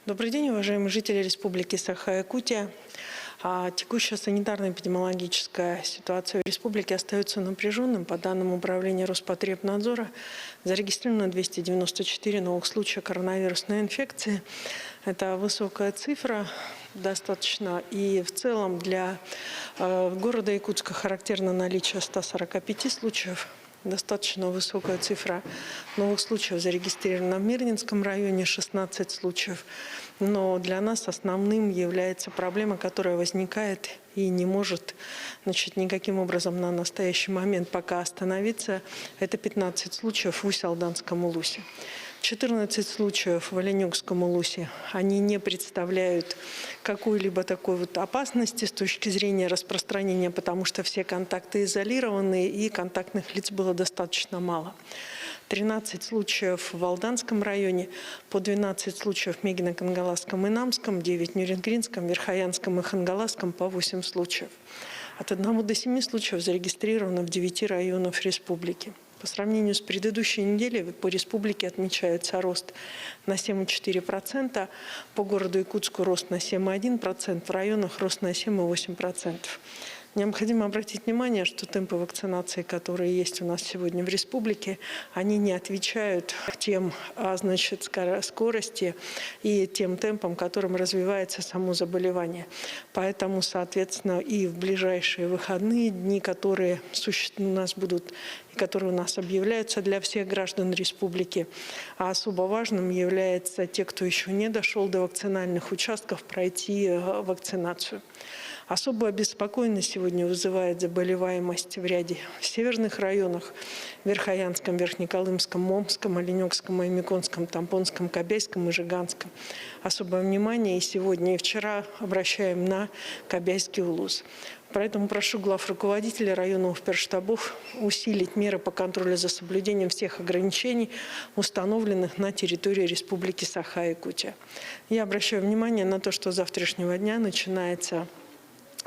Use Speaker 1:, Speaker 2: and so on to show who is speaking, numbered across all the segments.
Speaker 1: Добрый день, уважаемые жители Республики Саха-Якутия. Текущая санитарно-эпидемиологическая ситуация в республике остается напряженным. По данным Управления Роспотребнадзора, зарегистрировано 294 новых случая коронавирусной инфекции. Это высокая цифра достаточно. И в целом для города Якутска характерно наличие 145 случаев. Достаточно высокая цифра новых случаев зарегистрирована в Мирнинском районе, 16 случаев. Но для нас основным является проблема, которая возникает и не может никаким образом на настоящий момент пока остановиться. Это 15 случаев в Усть-Алданском улусе. 14 случаев в Оленегском улусе. Они не представляют какой-либо такой опасности с точки зрения распространения, потому что все контакты изолированы и контактных лиц было достаточно мало. 13 случаев в Алданском районе, по 12 случаев в Мегино-Кангаласском и Намском, 9 в Нюрингринском, Верхоянском и Хангаласском, по 8 случаев. От 1 до 7 случаев зарегистрировано в 9 районах республики. По сравнению с предыдущей неделей по республике отмечается рост на 7,4%, по городу Якутску рост на 7,1%, в районах рост на 7,8%. Необходимо обратить внимание, что темпы вакцинации, которые есть у нас сегодня в республике, они не отвечают тем, скорости и тем темпам, которым развивается само заболевание. Поэтому, соответственно, и в ближайшие выходные дни, которые у нас будут, которые у нас объявляются для всех граждан республики, а особо важным является те, кто еще не дошел до вакцинальных участков, пройти вакцинацию. Особую обеспокоенность сегодня вызывает заболеваемость в ряде северных районах: Верхоянском, Верхнеколымском, Момском, Оленегском, Аймиконском, Тампонском, Кобяйском и Жиганском. Особое внимание и сегодня, и вчера обращаем на Кобяйский улус. Поэтому прошу глав руководителей районных перштабов усилить меры по контролю за соблюдением всех ограничений, установленных на территории Республики Саха-Якутия. Я обращаю внимание на то, что с завтрашнего дня начинается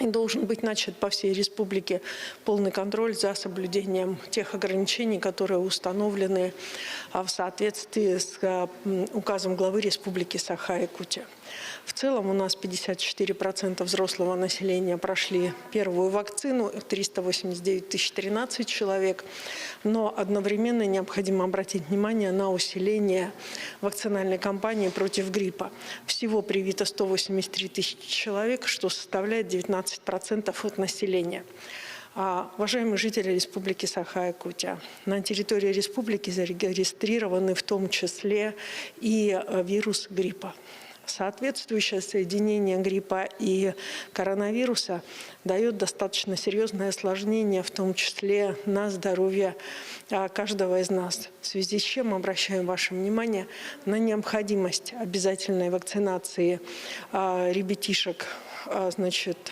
Speaker 1: и должен быть начат по всей республике полный контроль за соблюдением тех ограничений, которые установлены в соответствии с указом главы Республики Саха-Якутия. В целом у нас 54% взрослого населения прошли первую вакцину, 389 013 человек. Но одновременно необходимо обратить внимание на усиление вакцинальной кампании против гриппа. Всего привито 183 000 человек, что составляет 19% от населения. Уважаемые жители Республики Саха-Якутия, на территории республики зарегистрированы в том числе и вирус гриппа. Соответствующее соединение гриппа и коронавируса дает достаточно серьезное осложнение, в том числе на здоровье каждого из нас. В связи с чем обращаем ваше внимание на необходимость обязательной вакцинации ребятишек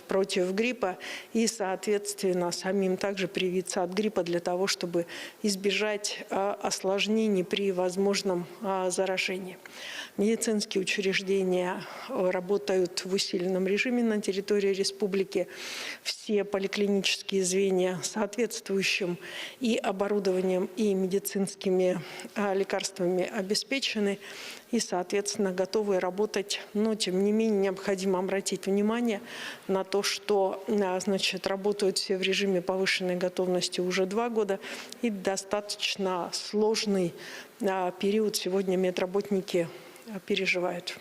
Speaker 1: против гриппа и, соответственно, самим также привиться от гриппа для того, чтобы избежать осложнений при возможном заражении. Медицинские учреждения работают в усиленном режиме на территории республики. Все поликлинические звенья соответствующим и оборудованием, и медицинскими лекарствами обеспечены и, соответственно, готовы работать. Но, тем не менее, необходимо обратить внимание на то, что работают все в режиме повышенной готовности уже 2 года, и достаточно сложный период сегодня медработники переживают.